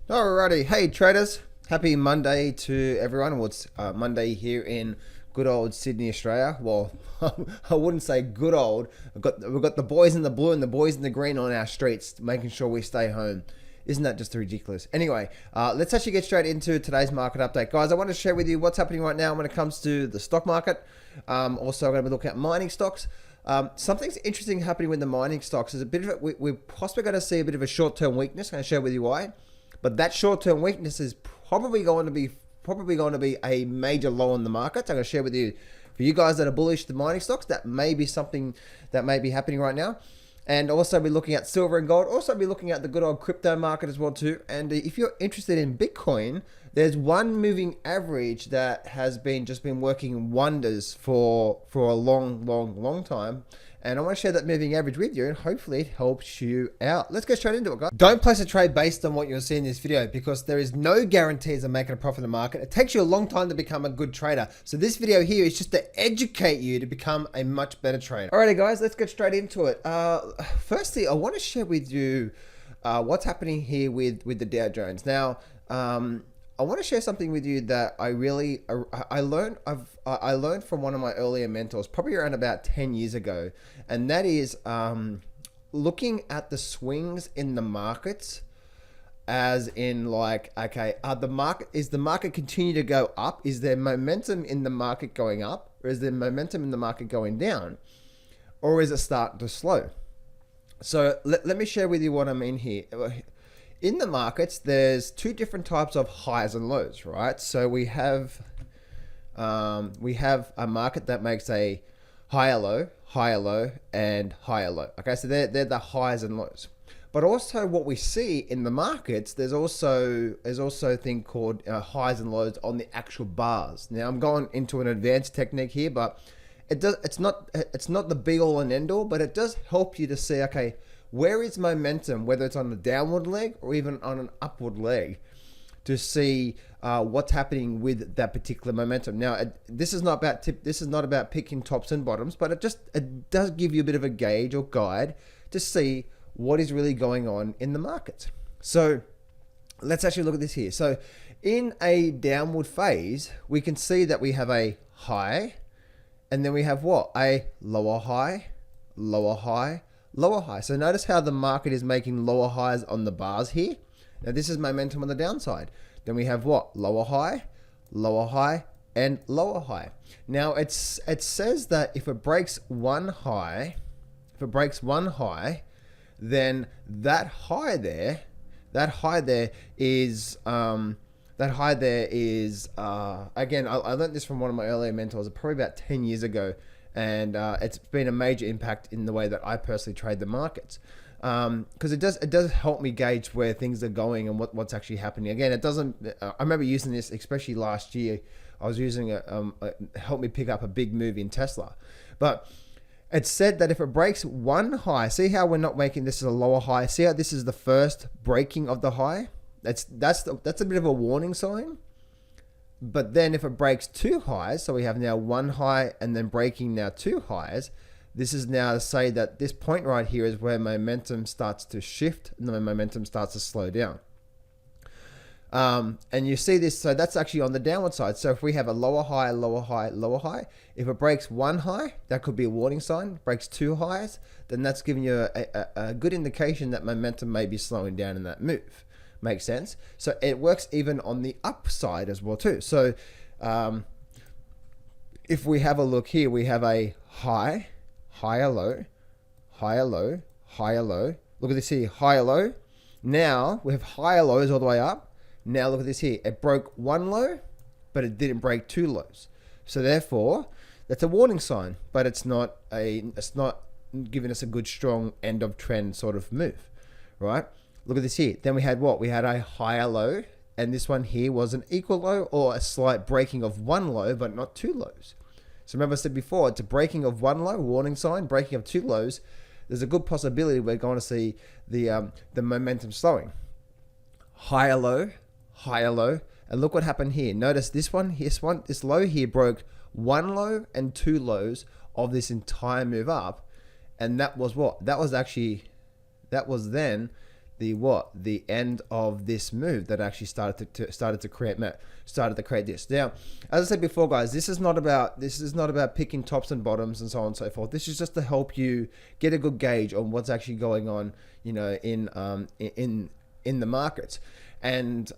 Alrighty, hey traders, happy Monday to everyone. Well, it's Monday here in good old Sydney, Australia. Well, I wouldn't say good old. We've got the boys in the blue and the boys in the green on our streets, making sure we stay home. Isn't that just ridiculous? Anyway, let's actually get straight into today's market update. Guys, I want to share with you what's happening right now when it comes to the stock market. Also, I'm going to be looking at mining stocks. Something's interesting happening with the mining stocks. Is a bit of we're possibly going to see a bit of a short-term weakness. I'm going to share with you why. But that short-term weakness is probably going to be a major low in the market. I'm going to share with you, for you guys that are bullish the mining stocks, that may be something that may be happening right now. And also be looking at silver and gold. Also be looking at the good old crypto market as well too. And if you're interested in Bitcoin, there's one moving average that has been working wonders for a long time. And I want to share that moving average with you, and hopefully it helps you out. Let's get straight into it, guys. Don't place a trade based on what you'll see in this video, because there is no guarantees of making a profit in the market. It takes you a long time to become a good trader. So this video here is just to educate you to become a much better trader. Alrighty, guys, let's get straight into it. Firstly, I want to share with you what's happening here with the Dow Jones. Now, I want to share something with you that I learned from one of my earlier mentors, probably around about 10 years ago, and that is looking at the swings in the markets, as in like, okay, is the market continue to go up? Is there momentum in the market going up, or is there momentum in the market going down, or is it starting to slow? So let me share with you what I mean here. In the markets, there's two different types of highs and lows, right? So we have a market that makes a higher low, and higher low. Okay, so they're the highs and lows. But also what we see in the markets, there's also a thing called highs and lows on the actual bars. Now I'm going into an advanced technique here, but it's not the be all and end all, but it does help you to see, okay, where is momentum, whether it's on a downward leg or even on an upward leg, to see what's happening with that particular momentum. Now, this is not about picking tops and bottoms, but it does give you a bit of a gauge or guide to see what is really going on in the market. So let's actually look at this here. So in a downward phase, we can see that we have a high, and then we have what? A lower high, lower high, lower high. So notice how the market is making lower highs on the bars here. Now this is momentum on the downside. Then we have what? Lower high, and lower high. Now it says that if it breaks one high, then that high there is again, I learned this from one of my earlier mentors probably about 10 years ago. And it's been a major impact in the way that I personally trade the markets, because it does help me gauge where things are going and what's actually happening. Again, it doesn't. I remember using this, especially last year. I was using it helped me pick up a big move in Tesla, but it said that if it breaks one high, see how we're not making this as a lower high. See how this is the first breaking of the high. That's a bit of a warning sign. But then if it breaks two highs, so we have now one high and then breaking now two highs, this is now to say that this point right here is where momentum starts to shift and the momentum starts to slow down. And you see this, so that's actually on the downward side. So if we have a lower high, lower high, lower high, if it breaks one high, that could be a warning sign. Breaks two highs, then that's giving you a good indication that momentum may be slowing down in that move. Makes sense. So it works even on the upside as well too. So if we have a look here, we have a high, higher low, higher low, higher low. Look at this here, higher low. Now we have higher lows all the way up. Now look at this here. It broke one low, but it didn't break two lows. So therefore, that's a warning sign, but it's not giving us a good strong end of trend sort of move, right? Look at this here. Then we had what? We had a higher low, and this one here was an equal low or a slight breaking of one low, but not two lows. So remember I said before, it's a breaking of one low, warning sign, breaking of two lows. There's a good possibility we're going to see the momentum slowing. Higher low, and look what happened here. Notice this low here broke one low and two lows of this entire move up, and that was what? That was then the end of this move that actually started to create this. Now, as I said before, guys, this is not about picking tops and bottoms and so on and so forth. This is just to help you get a good gauge on what's actually going on, you know, in the markets, and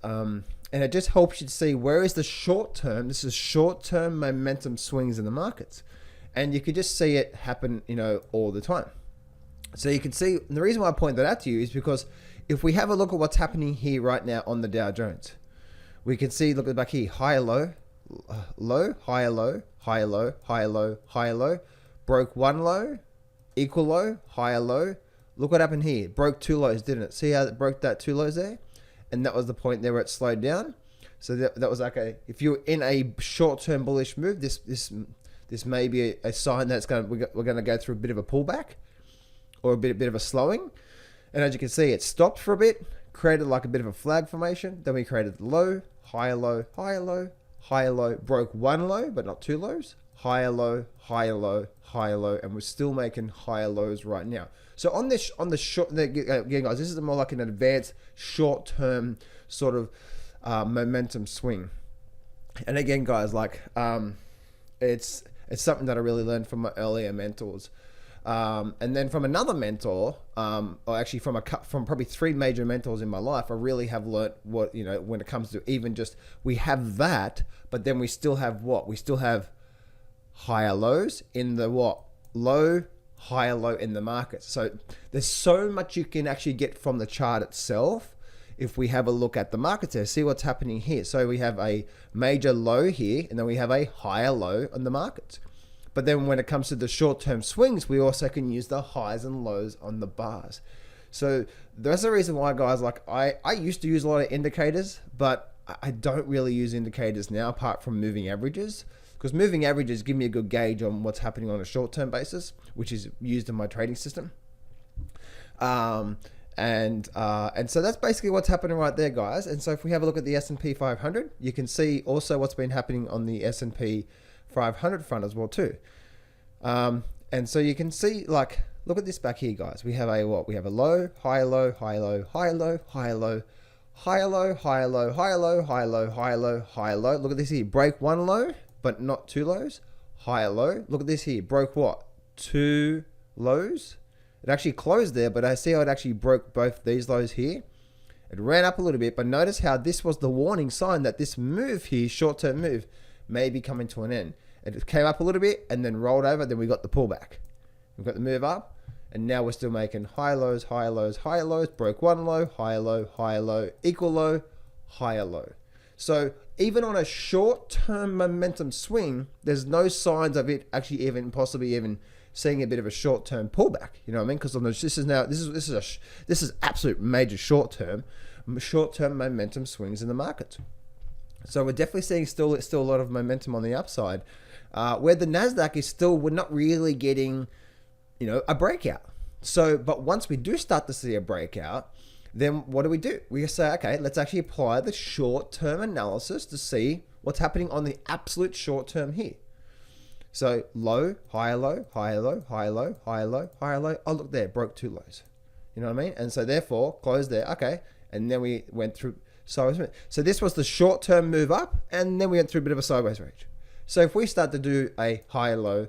it just helps you to see where is the short term. This is short term momentum swings in the markets, and you can just see it happen, you know, all the time. So you can see, and the reason why I point that out to you is because if we have a look at what's happening here right now on the Dow Jones, we can see, look at the back here, higher low, low, higher low, higher low, higher low, higher low, broke one low, equal low, higher low. Look what happened here. Broke two lows, didn't it? See how it broke that two lows there? And that was the point there where it slowed down. So that was like if you're in a short-term bullish move, this may be a sign that we're going to go through a bit of a pullback or a bit of a slowing. And as you can see, it stopped for a bit, created like a bit of a flag formation. Then we created low, higher low, higher low, higher low, broke one low, but not two lows, higher low, higher low, higher low, and we're still making higher lows right now. So on the short, again, guys, this is more like an advanced short-term sort of momentum swing. And again, guys, like it's something that I really learned from my earlier mentors. And then from another mentor, or actually from probably three major mentors in my life, I really have learned what, you know, when it comes to even just, we have that, but then we still have what? We still have higher lows in the what? Low, higher low in the market. So there's so much you can actually get from the chart itself. If we have a look at the markets there, see what's happening here. So we have a major low here, and then we have a higher low on the markets. But then when it comes to the short-term swings, we also can use the highs and lows on the bars. So that's the reason why, guys, like I used to use a lot of indicators, but I don't really use indicators now apart from moving averages, because moving averages give me a good gauge on what's happening on a short-term basis, which is used in my trading system. And so that's basically what's happening right there, guys. And so if we have a look at the S&P 500, you can see also what's been happening on the S&P 500 front as well too. And so you can see, like, look at this back here, guys. We have a what? We have a low, higher low, higher low, higher low, higher low, higher low, higher low, higher low, higher low, higher low, higher low. Look at this here. Break one low, but not two lows. Higher low. Look at this here. Broke what? Two lows. It actually closed there, but I see how it actually broke both these lows here. It ran up a little bit, but notice how this was the warning sign that this move here, short-term move, may be coming to an end. It came up a little bit and then rolled over. Then we got the pullback. We've got the move up, and now we're still making higher lows, higher lows, higher lows. Broke one low, higher low, equal low, higher low. So even on a short-term momentum swing, there's no signs of it actually even possibly even seeing a bit of a short-term pullback. You know what I mean? Because this is absolute major short-term momentum swings in the market. So we're definitely seeing still a lot of momentum on the upside, where the Nasdaq is still, we're not really getting, you know, a breakout. So, but once we do start to see a breakout, then what do? We say, okay, let's actually apply the short-term analysis to see what's happening on the absolute short-term here. So low, higher low, higher low, higher low, higher low, higher low. Oh, look there, broke two lows. You know what I mean? And so therefore, closed there. Okay, and then we went through. So this was the short-term move up, and then we went through a bit of a sideways range. So if we start to do a higher low,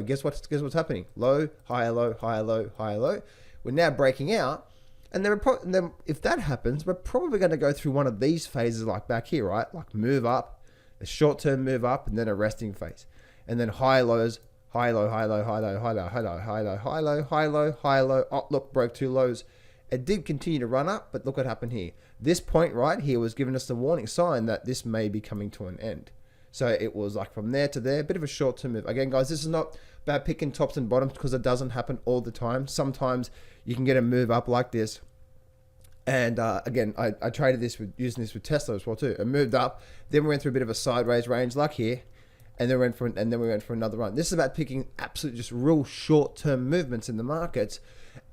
guess what's happening? Low, higher low, higher low, higher low. We're now breaking out, and then if that happens, we're probably going to go through one of these phases like back here, right? Like move up, a short-term move up, and then a resting phase, and then high lows, high low, high low, high low, high low, high low, high low, high low, high low, high low. Oh, look, broke two lows. It did continue to run up, but look what happened here. This point right here was giving us the warning sign that this may be coming to an end. So it was like from there to there, a bit of a short-term move. Again, guys, this is not about picking tops and bottoms because it doesn't happen all the time. Sometimes you can get a move up like this. And again, I traded this using this with Tesla as well too. It moved up, then we went through a bit of a sideways range like here, and then we went for another run. This is about picking absolute, just real short-term movements in the markets.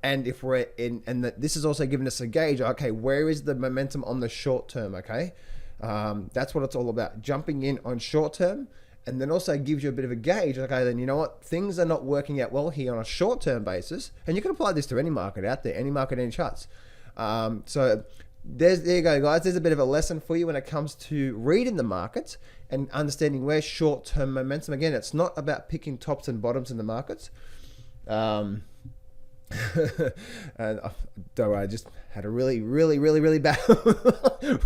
And if we're in, and this is also giving us a gauge, okay, where is the momentum on the short term, okay? That's what it's all about, jumping in on short term, and then also gives you a bit of a gauge, okay, then you know what, things are not working out well here on a short term basis, and you can apply this to any market out there, any market, any charts. So there you go, guys. There's a bit of a lesson for you when it comes to reading the markets and understanding where short-term momentum. Again, it's not about picking tops and bottoms in the markets. And don't worry, I just had a really bad,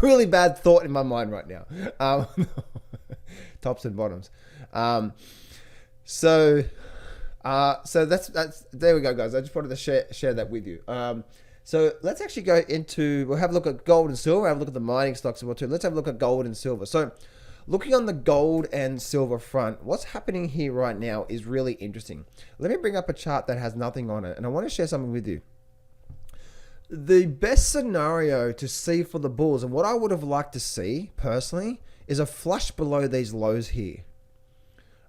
really bad thought in my mind right now. Tops and bottoms. So that's there we go, guys. I just wanted to share that with you. So let's actually go into, we'll have a look at gold and silver, have a look at the mining stocks as well too. Let's have a look at gold and silver. So looking on the gold and silver front, what's happening here right now is really interesting. Let me bring up a chart that has nothing on it, and I want to share something with you. The best scenario to see for the bulls, and what I would have liked to see personally, is a flush below these lows here.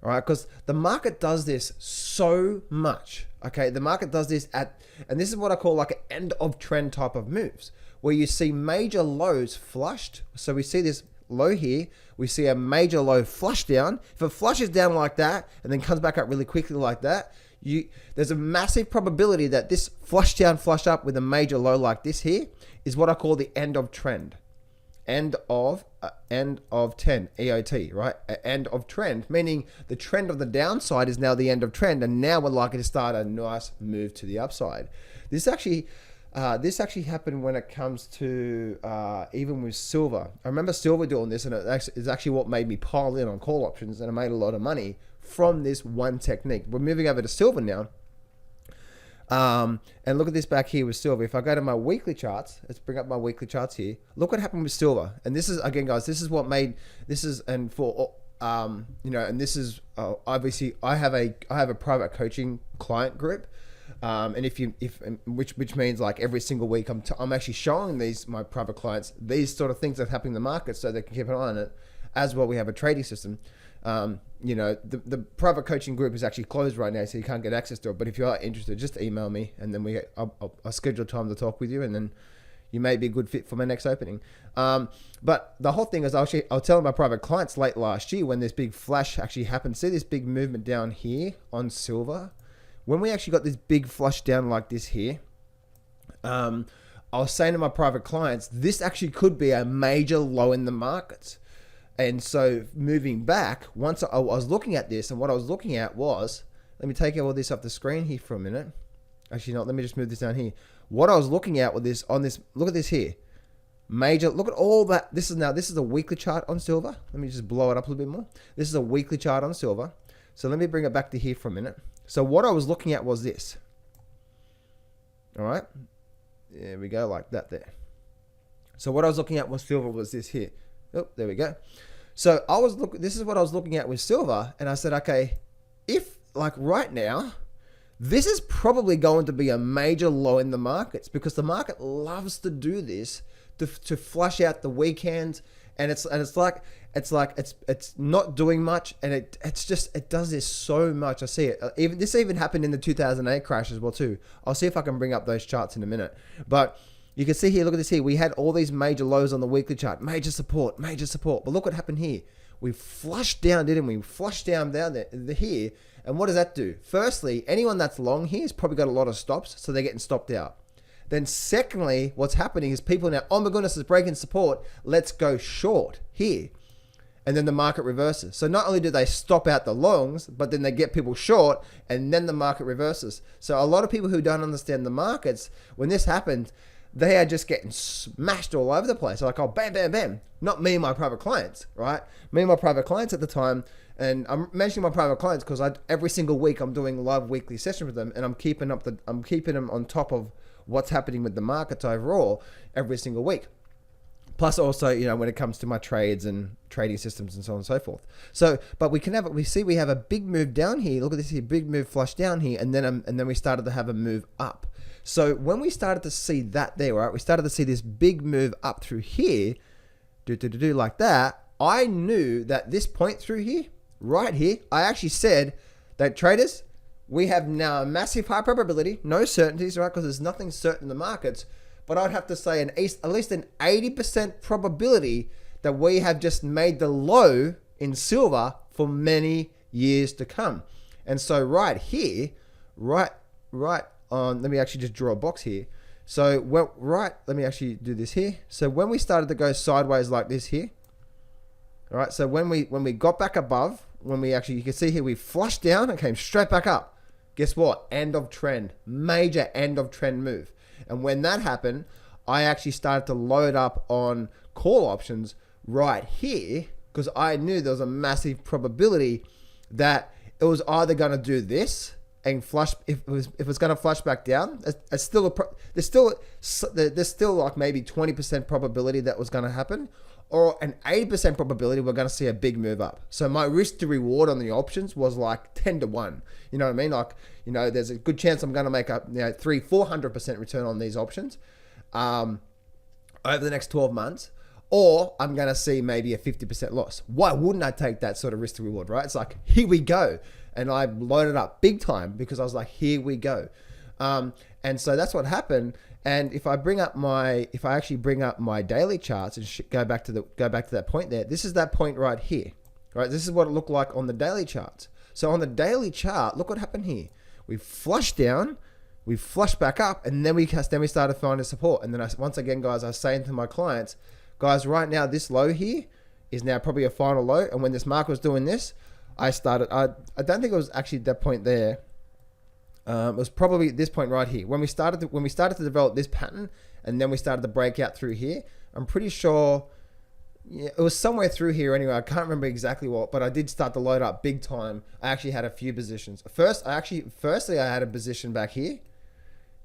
All right, because the market does this so much. Okay, the market does this and this is what I call like an end of trend type of moves, where you see major lows flushed. So we see this low here, we see a major low flush down. If it flushes down like that and then comes back up really quickly like that, there's a massive probability that this flush down, flush up with a major low like this here is what I call the end of trend. End of 10 EOT, right? End of trend, meaning the trend of the downside is now the end of trend, and now we're likely to start a nice move to the upside. This actually happened when it comes to even with silver. I remember silver doing this, and it's actually what made me pile in on call options, and I made a lot of money from this one technique. We're moving over to silver now. And look at this back here with silver. If I go to my weekly charts, let's bring up my weekly charts here. Look what happened with silver. And this is, again, guys, this is what made, this is, and for, and this is, obviously I have a private coaching client group. And which means like every single week I'm actually showing my private clients these sort of things that are happening in the market so they can keep an eye on it. As well, we have a trading system. The private coaching group is actually closed right now, so you can't get access to it. But if you are interested, just email me, and then I'll schedule time to talk with you, and then you may be a good fit for my next opening. But the whole thing is, I'll tell my private clients late last year when this big flash actually happened. See this big movement down here on silver? When we actually got this big flush down like this here, I was saying to my private clients, this actually could be a major low in the markets. And so moving back, once I was looking at this, and what I was looking at was, let me take all this off the screen here for a minute. Actually, no, let me just move this down here. What I was looking at with this, look at this here. Look at all that. This is a weekly chart on silver. Let me just blow it up a little bit more. This is a weekly chart on silver. So let me bring it back to here for a minute. So what I was looking at was this. All right. There we go, like that there. So what I was looking at with silver was this here. Oh, there we go. So this is what I was looking at with silver, and I said, okay, if like right now, this is probably going to be a major low in the markets, because the market loves to do this to flush out the weekends, and it's not doing much, and it does this so much. I see it. This even happened in the 2008 crash as well too. I'll see if I can bring up those charts in a minute, but you can see here, look at this here. We had all these major lows on the weekly chart, major support. But look what happened here. We flushed down, didn't we? We flushed down there here. And what does that do? Firstly, anyone that's long here has probably got a lot of stops, so they're getting stopped out. Then secondly, what's happening is people now, oh my goodness, it's breaking support. Let's go short here. And then the market reverses. So not only do they stop out the longs, but then they get people short, and then the market reverses. So a lot of people who don't understand the markets, when this happens, they are just getting smashed all over the place. Like, oh, bam, bam, bam. Not me and my private clients, right? Me and my private clients at the time, and I'm mentioning my private clients because every single week I'm doing live weekly sessions with them, and I'm keeping them on top of what's happening with the markets overall every single week. Plus also, when it comes to my trades and trading systems and so on and so forth. So, but we have a big move down here. Look at this here, big move flush down here, and then we started to have a move up. So when we started to see that there, right, we started to see this big move up through here, like that, I knew that this point through here, right here, I actually said that traders, we have now a massive high probability, no certainties, right, because there's nothing certain in the markets, but I'd have to say at least an 80% probability that we have just made the low in silver for many years to come. And so right here, right on, let me actually just draw a box here. So, well, right, let me actually do this here. So when we started to go sideways like this here, all right, so when we got back above, you can see here, we flushed down and came straight back up. Guess what? End of trend, major end of trend move. And when that happened, I actually started to load up on call options right here because I knew there was a massive probability that it was either going to do this and flush. If it was going to flush back down, there's still like maybe 20% probability that was going to happen, or an 80% probability we're going to see a big move up. So my risk to reward on the options was like 10 to 1. You know what I mean? Like, you know, there's a good chance I'm going to make a 400% return on these options over the next 12 months, or I'm going to see maybe a 50% loss. Why wouldn't I take that sort of risk to reward, right? It's like, here we go. And I loaded up big time because I was like, here we go. And so that's what happened. And if I actually bring up my daily charts and go back to that point there, this is that point right here, right? This is what it looked like on the daily charts. So on the daily chart, look what happened here. We flushed down, we flushed back up, and then we started finding support. And then once again, guys, I was saying to my clients, guys, right now this low here is now probably a final low. And when this market was doing this, I don't think it was actually that point there. It was probably this point right here when we started to develop this pattern, and then we started to break out through here. I'm pretty sure, yeah, it was somewhere through here anyway. I can't remember exactly what, but I did start to load up big time. I actually had a few positions. Firstly, I had a position back here,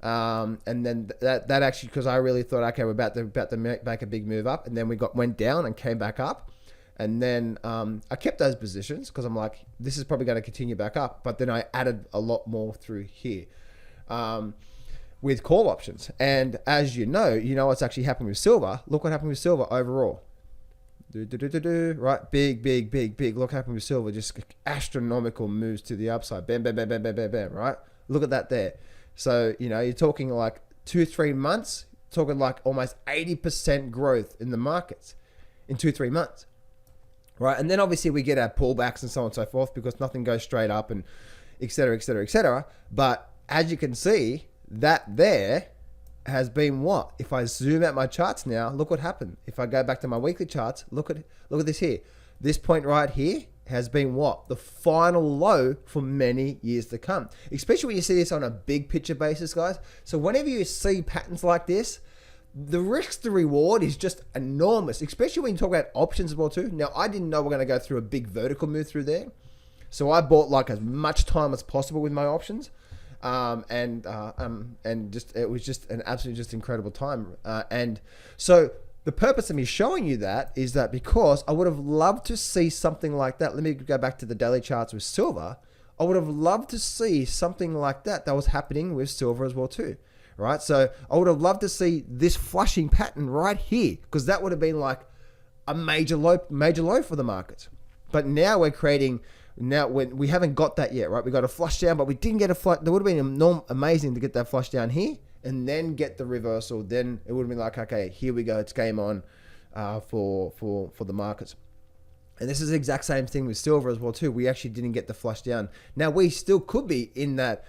and then that actually, because I really thought, okay, we're about to make a big move up, and then we went down and came back up. And then I kept those positions because I'm like, this is probably going to continue back up. But then I added a lot more through here with call options. And as you know what's actually happened with silver. Look what happened with silver overall. Right? Big. Look what happened with silver. Just astronomical moves to the upside. Bam, bam, bam, bam, bam, bam, bam. Right? Look at that there. So, you're talking like 2-3 months, talking like almost 80% growth in the markets in 2-3 months. Right, and then obviously we get our pullbacks and so on and so forth because nothing goes straight up and et cetera, et cetera, et cetera. But as you can see, that there has been what? If I zoom out my charts now, look what happened. If I go back to my weekly charts, look at this here. This point right here has been what? The final low for many years to come. Especially when you see this on a big picture basis, guys. So whenever you see patterns like this, the risk to reward is just enormous, especially when you talk about options as well too. Now, I didn't know we're going to go through a big vertical move through there. So I bought like as much time as possible with my options. And just, it was just an absolutely just incredible time. And so the purpose of me showing you that is that because I would have loved to see something like that. Let me go back to the daily charts with silver. I would have loved to see something like that was happening with silver as well too. Right, so I would have loved to see this flushing pattern right here because that would have been like a major low for the markets. But now we're creating. Now we haven't got that yet, right? We got a flush down, but we didn't get a flush. There would have been amazing to get that flush down here and then get the reversal. Then it would have been like, okay, here we go. It's game on for the markets. And this is the exact same thing with silver as well too. We actually didn't get the flush down. Now we still could be in that,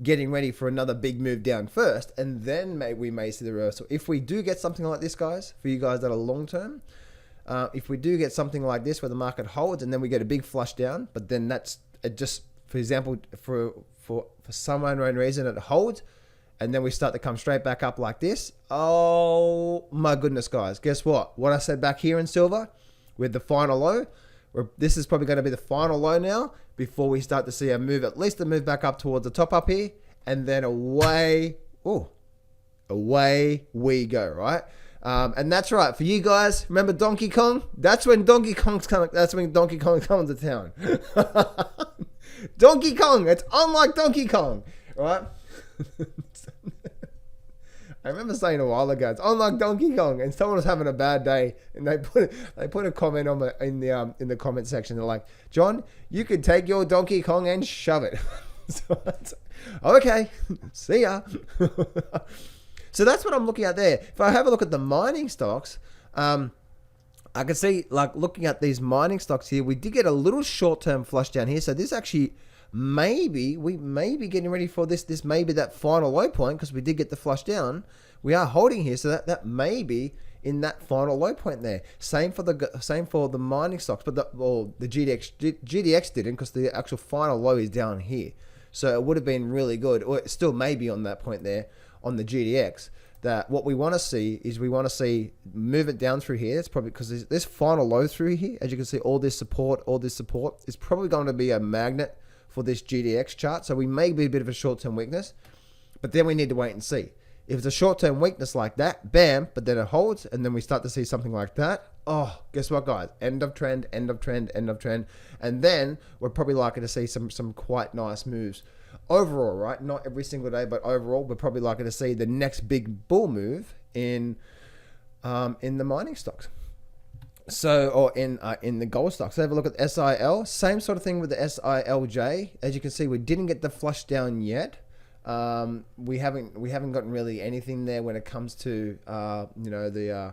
getting ready for another big move down first, and then we may see the reversal. If we do get something like this, guys, for you guys that are long term, if we do get something like this where the market holds and then we get a big flush down, but then that's just, for example, for some unknown reason it holds, and then we start to come straight back up like this. Oh my goodness, guys, guess what? What I said back here in silver with the final low, this is probably going to be the final low now before we start to see a move, at least a move back up towards the top up here, and then away we go, right? And that's right, for you guys, remember Donkey Kong? That's when Donkey Kong's coming to town. Donkey Kong, it's unlike Donkey Kong, right? I remember saying a while ago, it's unlike Donkey Kong, and someone was having a bad day, and they put a comment in the comment section. They're like, John, you could take your Donkey Kong and shove it. So okay, see ya. So that's what I'm looking at there. If I have a look at the mining stocks, I can see, like looking at these mining stocks here, we did get a little short-term flush down here. So this actually maybe we may be getting ready for this. This may be that final low point because we did get the flush down. We are holding here, so that may be in that final low point there. Same for the mining stocks, but the GDX didn't because the actual final low is down here. So it would have been really good, or it still may be on that point there on the GDX. That what we want to see is move it down through here. It's probably because this final low through here, as you can see, all this support is probably going to be a magnet for this GDX chart. So we may be a bit of a short-term weakness, but then we need to wait and see. If it's a short-term weakness like that, bam, but then it holds, and then we start to see something like that. Oh, guess what, guys? End of trend, end of trend, end of trend. And then we're probably likely to see some quite nice moves. Overall, right? Not every single day, but overall, we're probably likely to see the next big bull move in the mining stocks. So, or in the gold stocks. So have a look at the SIL. Same sort of thing with the SILJ. As you can see, we didn't get the flush down yet. We haven't gotten really anything there when it comes to the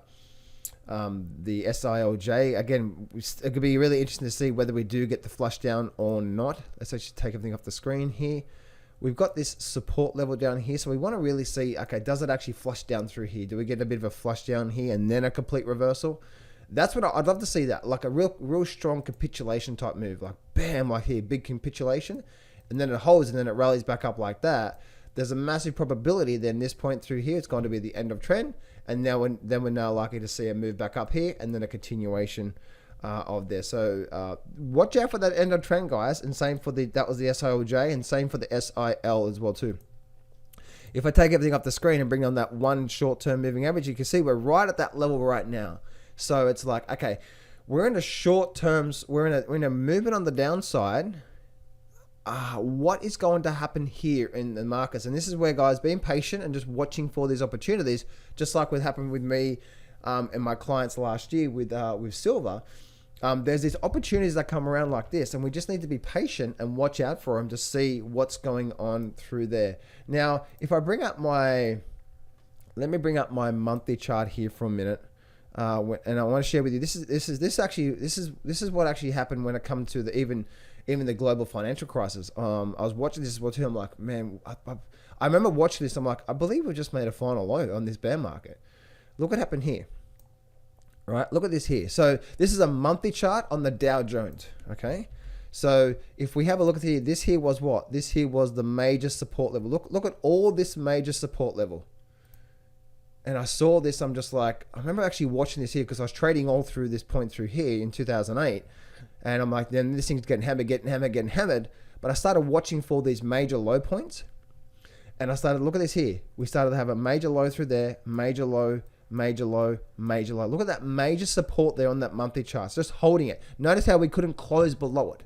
SILJ. Again, it could be really interesting to see whether we do get the flush down or not. Let's actually take everything off the screen here. We've got this support level down here, so we want to really see, okay, does it actually flush down through here? Do we get a bit of a flush down here and then a complete reversal? That's what I'd love to see, that like a real strong capitulation type move, like bam, like here, big capitulation, and then it holds and then it rallies back up like that. There's a massive probability then this point through here, it's going to be the end of trend, and then we're now likely to see a move back up here and then a continuation of there. So watch out for that end of trend, guys, and same for that was the SILJ, and same for the SIL as well too. If I take everything up the screen and bring on that one short-term moving average, you can see we're right at that level right now. So it's like, okay, we're in a short terms, we're in a movement on the downside. What is going to happen here in the markets? And this is where, guys, being patient and just watching for these opportunities, just like what happened with me and my clients last year with silver. There's these opportunities that come around like this, and we just need to be patient and watch out for them to see what's going on through there. Now, if I bring up let me bring up my monthly chart here for a minute. And I want to share with you, this is what actually happened when it comes to even the global financial crisis. I was watching this as well too. I'm like, man, I remember watching this. I'm like, I believe we just made a final low on this bear market. Look what happened here. Right, look at this here. So this is a monthly chart on the Dow Jones. Okay, so if we have a look at here, this here was what? This here was the major support level. Look at all this major support level. And I saw this, I'm just like, I remember actually watching this here because I was trading all through this point through here in 2008. And I'm like, then this thing's getting hammered. But I started watching for these major low points. And I started, look at this here. We started to have a major low through there, major low, major low, major low. Look at that major support there on that monthly chart. It's just holding it. Notice how we couldn't close below it.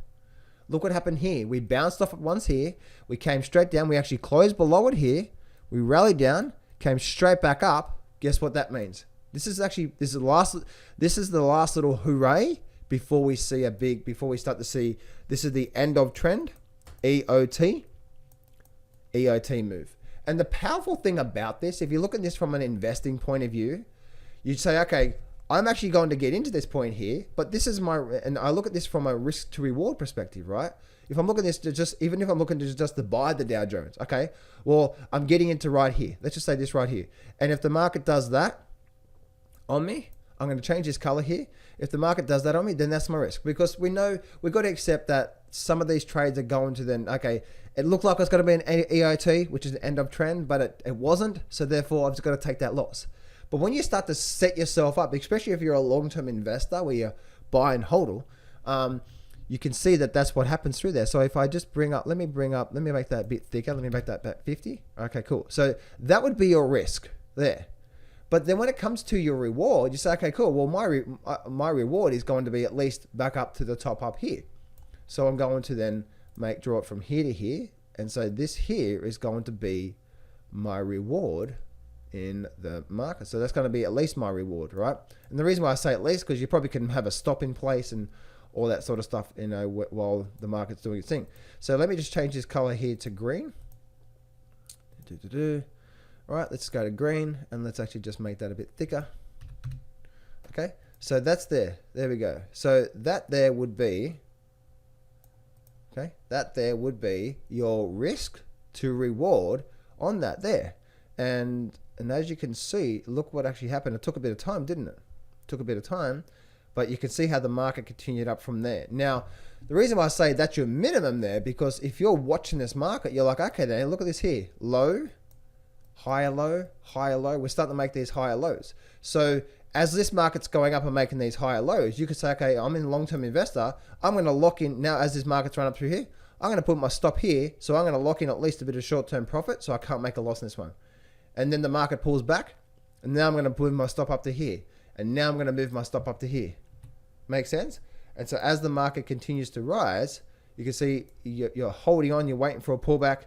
Look what happened here. We bounced off it once here. We came straight down. We actually closed below it here. We rallied down. Came straight back up. Guess what that means? This is the last little hooray before we start to see, this is the end of trend, EOT move. And the powerful thing about this, if you look at this from an investing point of view, you'd say, okay, I'm actually going to get into this point here, but this is and I look at this from a risk to reward perspective, right? If I'm looking at this even if I'm looking to just to buy the Dow Jones, okay, well, I'm getting into right here. Let's just say this right here. And if the market does that on me, I'm going to change this color here. If the market does that on me, then that's my risk, because we know we've got to accept that some of these trades are going to then, okay, it looked like it's going to be an EOT, which is an end of trend, but it wasn't. So therefore, I've just got to take that loss. But when you start to set yourself up, especially if you're a long-term investor where you buy and hold, you can see that that's what happens through there. So if I just let me make that a bit thicker. Let me make that about 50. Okay, cool. So that would be your risk there. But then when it comes to your reward, you say, okay, cool. Well, my reward is going to be at least back up to the top up here. So I'm going to then draw it from here to here. And so this here is going to be my reward in the market. So that's going to be at least my reward, right? And the reason why I say at least, because you probably can have a stop in place and all that sort of stuff, while the market's doing its thing. So let me just change this color here to green. All right, let's go to green, and let's actually just make that a bit thicker. Okay, so that's there. There we go. So that there would be Okay, that there would be your risk to reward on that there. And as you can see, look what actually happened. It took a bit of time, didn't it? Took a bit of time, but you can see how the market continued up from there. Now, the reason why I say that's your minimum there, because if you're watching this market, you're like, okay, then look at this here. Low, higher low, higher low. We're starting to make these higher lows. So as this market's going up and making these higher lows, you could say, okay, I'm a long-term investor. I'm going to lock in now as this market's run up through here. I'm going to put my stop here. So I'm going to lock in at least a bit of short-term profit so I can't make a loss in this one. And then the market pulls back. And now I'm going to move my stop up to here. And now I'm going to move my stop up to here. Make sense? And so as the market continues to rise, you can see you're holding on. You're waiting for a pullback.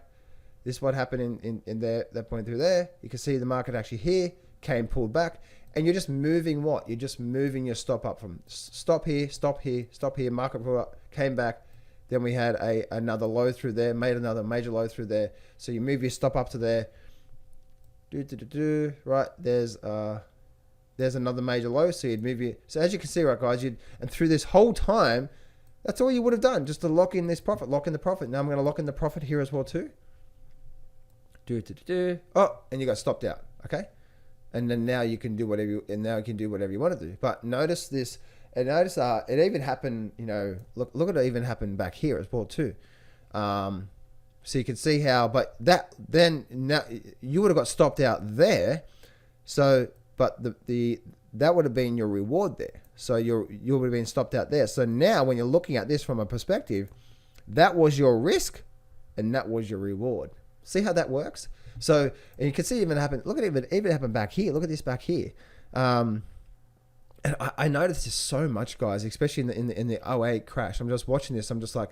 This is what happened in there, that point through there. You can see the market actually here came, pulled back. And you're just moving what? You're just moving your stop up from stop here, stop here, stop here. Market pulled up, came back. Then we had another low through there, made another major low through there. So you move your stop up to there. Right, there's another major low. So you'd move your. So as you can see, right, guys, and through this whole time, that's all you would have done, just to lock in this profit, lock in the profit. Now I'm going to lock in the profit here as well too. Oh, and you got stopped out. Okay. And then now you can do whatever you want to do. But notice this, and notice it even happened, look at it even happened back here as well too. So you can see how, but now you would have got stopped out there. So, but that would have been your reward there. So you would have been stopped out there. So now when you're looking at this from a perspective, that was your risk and that was your reward. See how that works? So, and you can see it even happen. Look at it even happen back here. Look at this back here. And I noticed this so much, guys, especially in the 08 crash. I'm just watching this. I'm just like,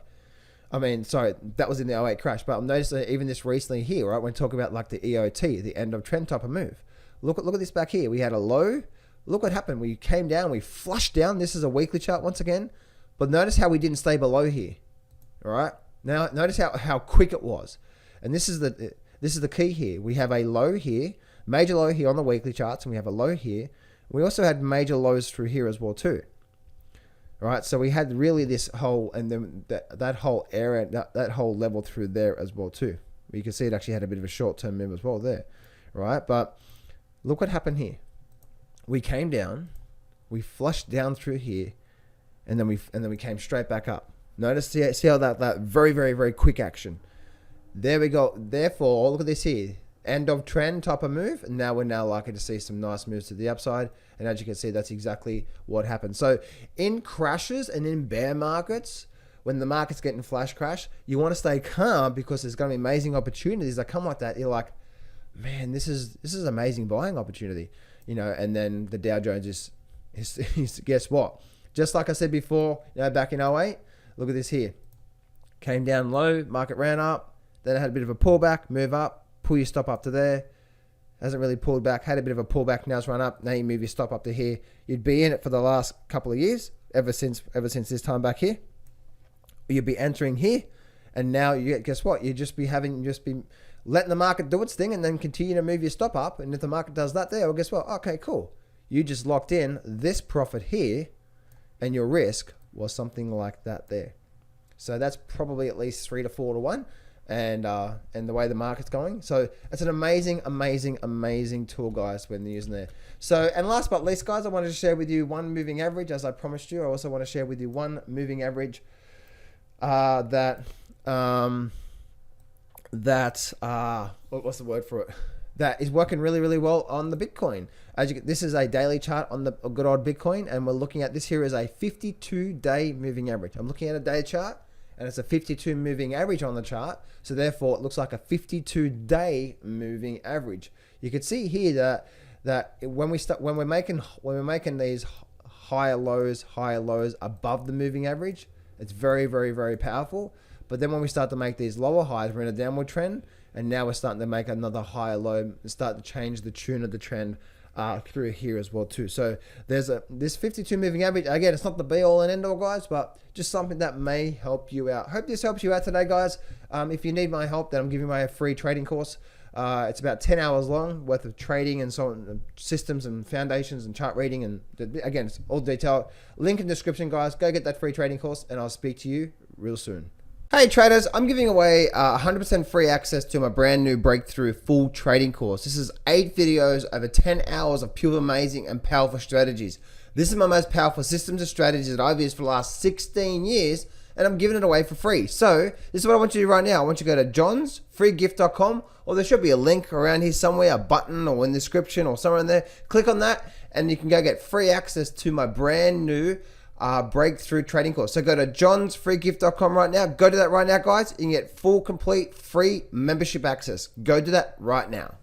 sorry, that was in the 08 crash, but I'm noticing even this recently here, right? When talking about like the EOT, the end of trend type of move. Look at this back here. We had a low. Look what happened. We came down. We flushed down. This is a weekly chart once again, but notice how we didn't stay below here. All right. Now notice how quick it was, and this is the key here. We have a low here, major low here on the weekly charts, and we have a low here. We also had major lows through here as well too. All right, so we had really this whole, and then that whole area, that whole level through there as well too. You can see it actually had a bit of a short-term move as well there, right? But look what happened here. We came down, we flushed down through here, and then we came straight back up. Notice, see how that very, very, very quick action. There we go. Therefore, look at this here. End of trend type of move. And now we're likely to see some nice moves to the upside. And as you can see, that's exactly what happened. So in crashes and in bear markets, when the market's getting flash crash, you want to stay calm because there's going to be amazing opportunities that come like that. You're like, man, this is amazing buying opportunity, and then the Dow Jones is guess what? Just like I said before, back in 08, look at this here. Came down low, market ran up. Then it had a bit of a pullback, move up, pull your stop up to there. Hasn't really pulled back, had a bit of a pullback, now it's run up. Now you move your stop up to here. You'd be in it for the last couple of years, ever since this time back here. You'd be entering here, and now guess what? You'd just be letting the market do its thing and then continue to move your stop up. And if the market does that there, well, guess what? Okay, cool. You just locked in this profit here, and your risk was something like that there. So that's probably at least 3 to 4 to 1. And the way the market's going. So it's an amazing, amazing, amazing tool, guys, when they're using there. So, and last but not least, guys, I wanted to share with you one moving average, as I promised you. I also want to share with you one moving average what's the word for it? That is working really, really well on the Bitcoin. This is a daily chart on the good old Bitcoin, and we're looking at this here as a 52-day moving average. I'm looking at a day chart, and it's a 52 moving average on the chart. So therefore it looks like a 52-day moving average. You can see here that when we're making these higher lows above the moving average, it's very, very, very powerful. But then when we start to make these lower highs, we're in a downward trend, and now we're starting to make another higher low and start to change the tune of the trend through here as well too. So there's this 52 moving average. Again, it's not the be all and end all, guys, but just something that may help you out. Hope this helps you out today, guys. If you need my help, then I'm giving my free trading course. It's about 10 hours long worth of trading and so on, systems and foundations and chart reading. And again, it's all detailed. Link in the description, guys. Go get that free trading course, and I'll speak to you real soon. Hey traders, I'm giving away 100% free access to my brand new breakthrough full trading course. This is 8 videos over 10 hours of pure amazing and powerful strategies. This is my most powerful systems and strategies that I've used for the last 16 years, and I'm giving it away for free. So this is what I want you to do right now. I want you to go to johnsfreegift.com, or there should be a link around here somewhere, a button or in the description or somewhere in there. Click on that and you can go get free access to my brand new breakthrough trading course. So go to johnsfreegift.com right now. Go to that right now, guys. You can get full, complete, free membership access. Go do that right now.